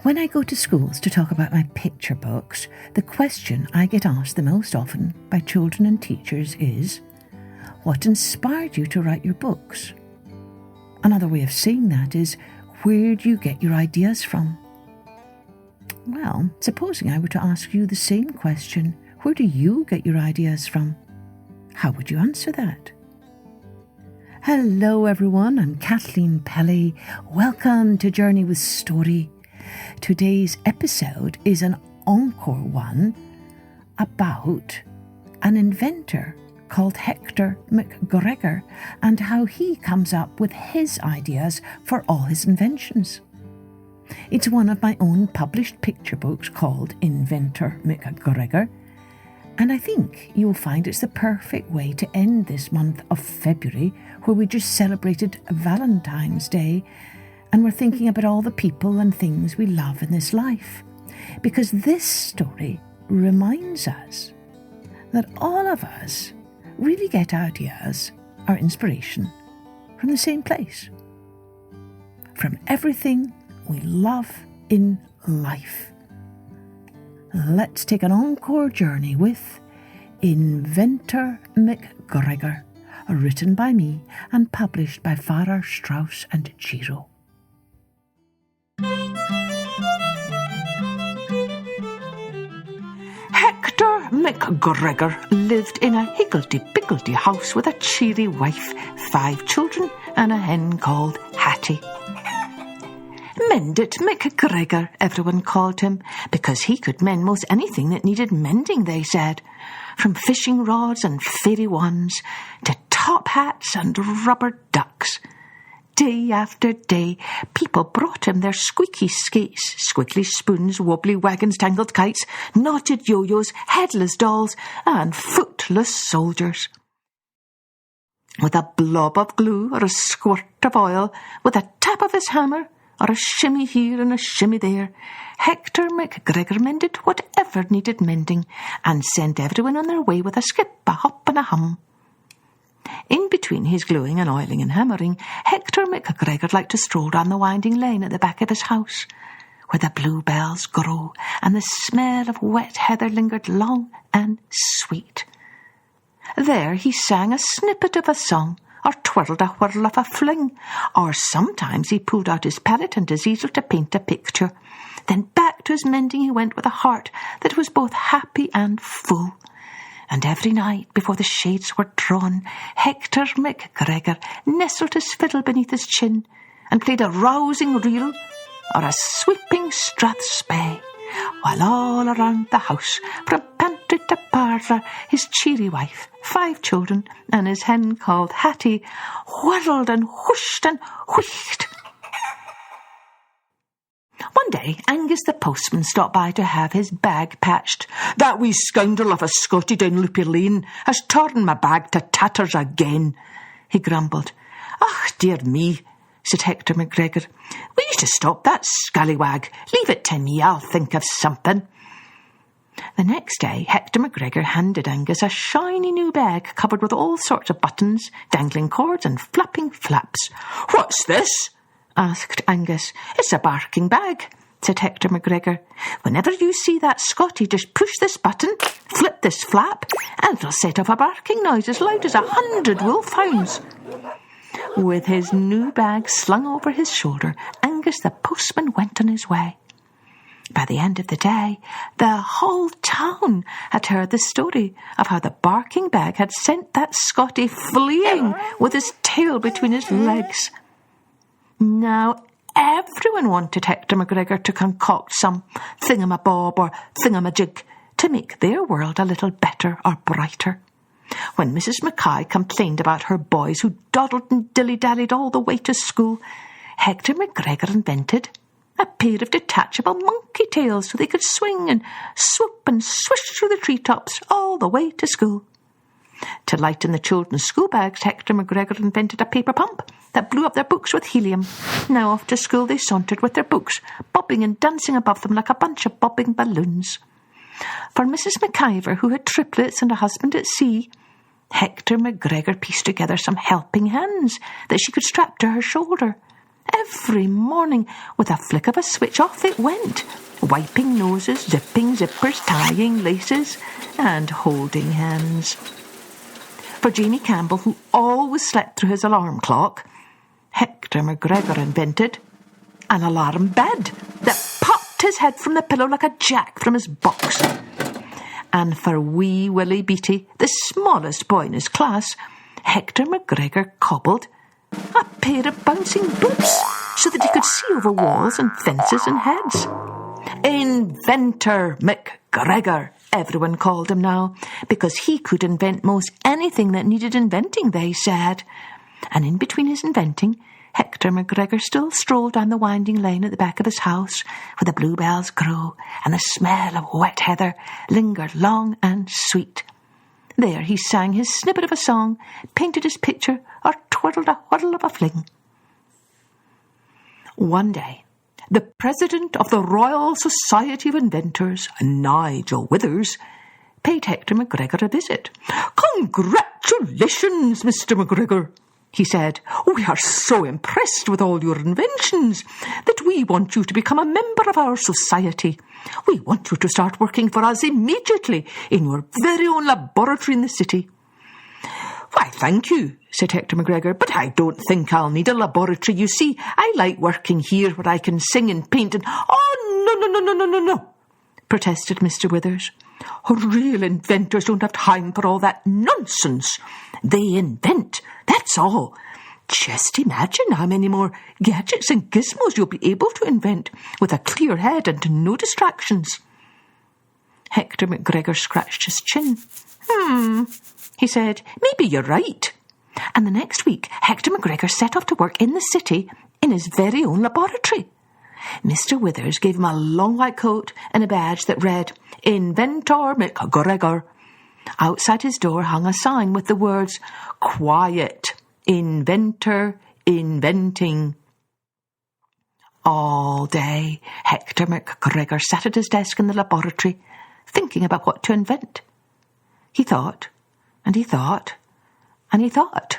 When I go to schools to talk about my picture books, the question I get asked the most often by children and teachers is, what inspired you to write your books? Another way of saying that is, where do you get your ideas from? Well, supposing I were to ask you the same question, where do you get your ideas from? How would you answer that? Hello everyone, I'm Kathleen Pelly. Welcome to Journey with Story. Today's episode is an encore one about an inventor called Hector McGregor and how he comes up with his ideas for all his inventions. It's one of my own published picture books called Inventor McGregor, and I think you'll find it's the perfect way to end this month of February, where we just celebrated Valentine's Day and we're thinking about all the people and things we love in this life. Because this story reminds us that all of us really get ideas, our inspiration, from the same place. From everything we love in life. Let's take an encore journey with Inventor McGregor, written by me and published by Farrah, Straus and Giroux. Hector McGregor lived in a higgledy-piggledy house with a cheery wife, 5 children and a hen called Hattie. Mend it McGregor, everyone called him, because he could mend most anything that needed mending, they said, from fishing rods and fairy wands to top hats and rubber ducks. Day after day, people brought him their squeaky skates, squiggly spoons, wobbly wagons, tangled kites, knotted yo-yos, headless dolls, and footless soldiers. With a blob of glue or a squirt of oil, with a tap of his hammer, or a shimmy here and a shimmy there, Hector McGregor mended whatever needed mending and sent everyone on their way with a skip, a hop and a hum. In between his gluing and oiling and hammering, Hector McGregor liked to stroll down the winding lane at the back of his house, where the bluebells grew and the smell of wet heather lingered long and sweet. There he sang a snippet of a song, or twirled a whirl of a fling, or sometimes he pulled out his palette and his easel to paint a picture. Then back to his mending he went with a heart that was both happy and full. And every night, before the shades were drawn, Hector McGregor nestled his fiddle beneath his chin and played a rousing reel or a sweeping strathspey, while all around the house, from pantry to parlour, his cheery wife, 5 children, and his hen called Hattie whirled and whooshed and wheeked. One day, Angus the postman stopped by to have his bag patched. "That wee scoundrel of a Scotty down Loopy Lane has torn my bag to tatters again," he grumbled. "Ah, dear me," said Hector McGregor. "We need to stop that scallywag. Leave it to me, I'll think of something." The next day, Hector McGregor handed Angus a shiny new bag covered with all sorts of buttons, dangling cords and flapping flaps. "What's this?" asked Angus. "It's a barking bag," said Hector McGregor. "Whenever you see that Scotty, just push this button, flip this flap, and it'll set off a barking noise as loud as 100 wolfhounds." With his new bag slung over his shoulder, Angus the postman went on his way. By the end of the day, the whole town had heard the story of how the barking bag had sent that Scotty fleeing with his tail between his legs. Now everyone wanted Hector McGregor to concoct some thingamabob or thingamajig to make their world a little better or brighter. When Mrs. Mackay complained about her boys who dawdled and dilly-dallied all the way to school, Hector McGregor invented a pair of detachable monkey tails so they could swing and swoop and swish through the treetops all the way to school. To lighten the children's school bags, Hector McGregor invented a paper pump that blew up their books with helium. Now off to school they sauntered with their books, bobbing and dancing above them like a bunch of bobbing balloons. For Mrs. McIver, who had triplets and a husband at sea, Hector McGregor pieced together some helping hands that she could strap to her shoulder. Every morning, with a flick of a switch, off it went, wiping noses, zipping zippers, tying laces, and holding hands. For Jamie Campbell, who always slept through his alarm clock, Hector McGregor invented an alarm bed that popped his head from the pillow like a jack from his box. And for wee Willie Beatty, the smallest boy in his class, Hector McGregor cobbled a pair of bouncing boots so that he could see over walls and fences and heads. Inventor McGregor, everyone called him now, because he could invent most anything that needed inventing, they said. And in between his inventing, Hector McGregor still strolled down the winding lane at the back of his house, where the bluebells grew and the smell of wet heather lingered long and sweet. There he sang his snippet of a song, painted his picture, or twirled a whirl of a fling. One day, the president of the Royal Society of Inventors, Nigel Withers, paid Hector McGregor a visit. "Congratulations, Mr. McGregor," he said. "We are so impressed with all your inventions that we want you to become a member of our society. We want you to start working for us immediately in your very own laboratory in the city." "Why, thank you," said Hector McGregor, "but I don't think I'll need a laboratory. You see, I like working here where I can sing and paint and—" "Oh, no, protested Mr. Withers. "Real inventors don't have time for all that nonsense. They invent, that's all. Just imagine how many more gadgets and gizmos you'll be able to invent with a clear head and no distractions." Hector McGregor scratched his chin. He said, "Maybe you're right." And the next week, Hector McGregor set off to work in the city in his very own laboratory. Mr. Withers gave him a long white coat and a badge that read, "Inventor McGregor." Outside his door hung a sign with the words, "Quiet, inventor, inventing." All day, Hector McGregor sat at his desk in the laboratory, thinking about what to invent. He thought, and he thought, and he thought.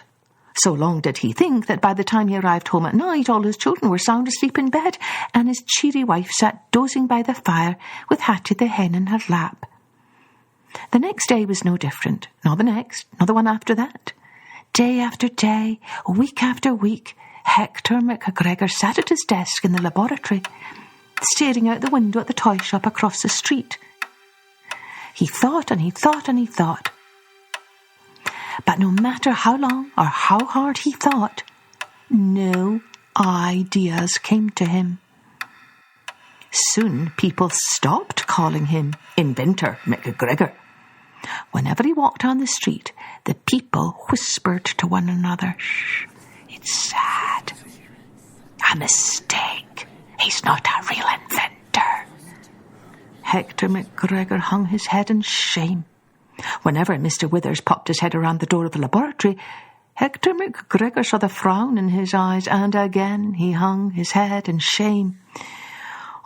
So long did he think that by the time he arrived home at night, all his children were sound asleep in bed, and his cheery wife sat dozing by the fire with Hattie the hen in her lap. The next day was no different, nor the next, nor the one after that. Day after day, week after week, Hector McGregor sat at his desk in the laboratory, staring out the window at the toy shop across the street. He thought and he thought and he thought. But no matter how long or how hard he thought, no ideas came to him. Soon people stopped calling him Inventor McGregor. Whenever he walked on the street, the people whispered to one another, "Shh, it's sad. A mistake. He's not a real inventor." Hector McGregor hung his head in shame. Whenever Mr. Withers popped his head around the door of the laboratory, Hector McGregor saw the frown in his eyes, and again he hung his head in shame.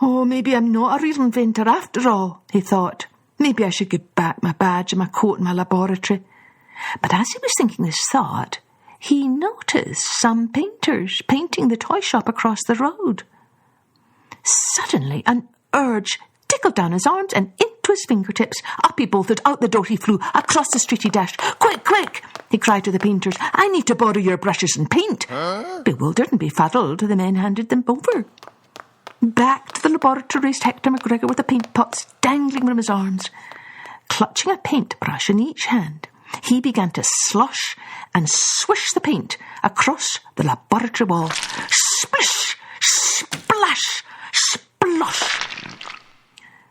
"Oh, maybe I'm not a real inventor after all," he thought. "Maybe I should give back my badge and my coat and my laboratory." But as he was thinking this thought, he noticed some painters painting the toy shop across the road. Suddenly, an urge tickled down his arms and into his fingertips. Up he bolted, out the door he flew, across the street he dashed. "Quick, quick!" he cried to the painters. "I need to borrow your brushes and paint." Bewildered and befuddled, the men handed them over. Back to the laboratory raced Hector McGregor with the paint pots dangling from his arms. Clutching a paintbrush in each hand, he began to slush and swish the paint across the laboratory wall. Splish! Splash! Splosh!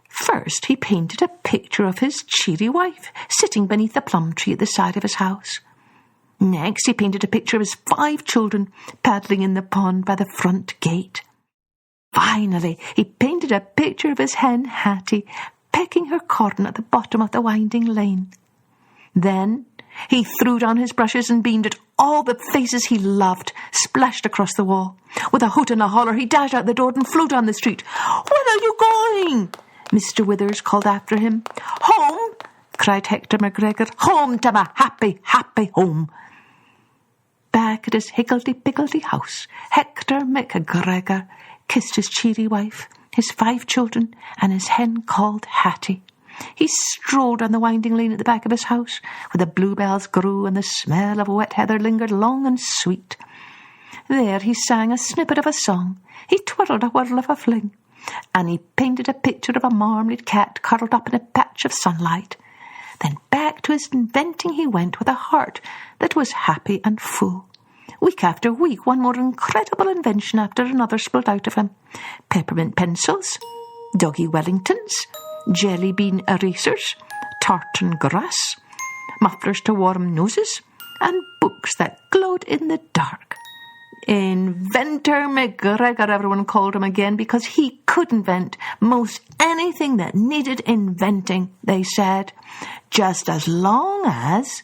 First, he painted a picture of his cheery wife sitting beneath the plum tree at the side of his house. Next, he painted a picture of his 5 children paddling in the pond by the front gate. Finally, he painted a picture of his hen Hattie pecking her corn at the bottom of the winding lane. Then he threw down his brushes and beamed at all the faces he loved splashed across the wall. With a hoot and a holler, he dashed out the door and flew down the street. "Where are you going?" Mr. Withers called after him. "Home," cried Hector McGregor. "Home to my happy, happy home." Back back at his higgledy-piggledy house, Hector McGregor kissed his cheery wife, his 5 children, and his hen called Hattie. He strolled down the winding lane at the back of his house, where the bluebells grew and the smell of wet heather lingered long and sweet. There he sang a snippet of a song, he twirled a whirl of a fling, and he painted a picture of a marmalade cat curled up in a patch of sunlight. Then back to his inventing he went with a heart that was happy and full. Week after week, one more incredible invention after another spilled out of him. Peppermint pencils, doggy Wellingtons, jelly bean erasers, tartan grass, mufflers to warm noses, and books that glowed in the dark. Inventor McGregor, everyone called him again, because he could invent most anything that needed inventing, they said, just as long as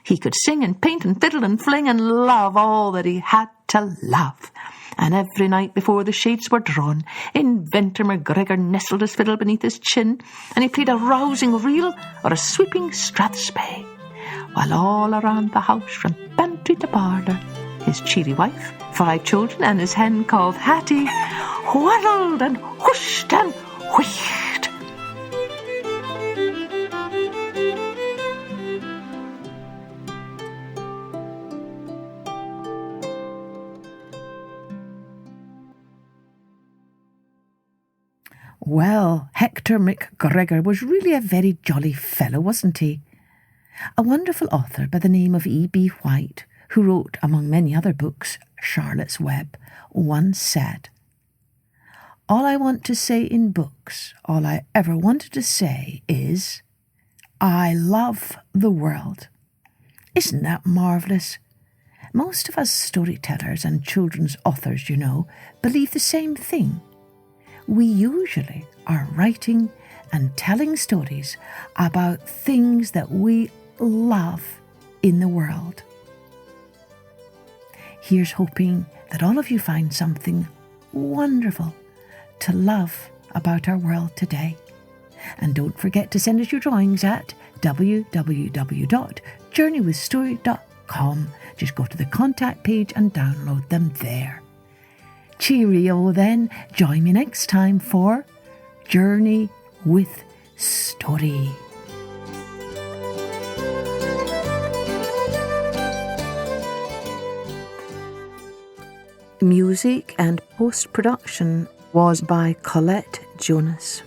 he could sing and paint and fiddle and fling and love all that he had to love. And every night before the shades were drawn, Inventor McGregor nestled his fiddle beneath his chin, and he played a rousing reel or a sweeping strathspey, while all around the house, from pantry to parlour, his cheery wife, 5 children, and his hen called Hattie whirled and whooshed and wheeked. Well, Hector McGregor was really a very jolly fellow, wasn't he? A wonderful author by the name of E.B. White, who wrote, among many other books, Charlotte's Web, once said, "All I want to say in books, all I ever wanted to say is, I love the world." Isn't that marvellous? Most of us storytellers and children's authors, believe the same thing. We usually are writing and telling stories about things that we love in the world. Here's hoping that all of you find something wonderful to love about our world today. And don't forget to send us your drawings at www.journeywithstory.com. Just go to the contact page and download them there. Cheerio then. Join me next time for Journey with Story. Music and post-production was by Colette Jonas.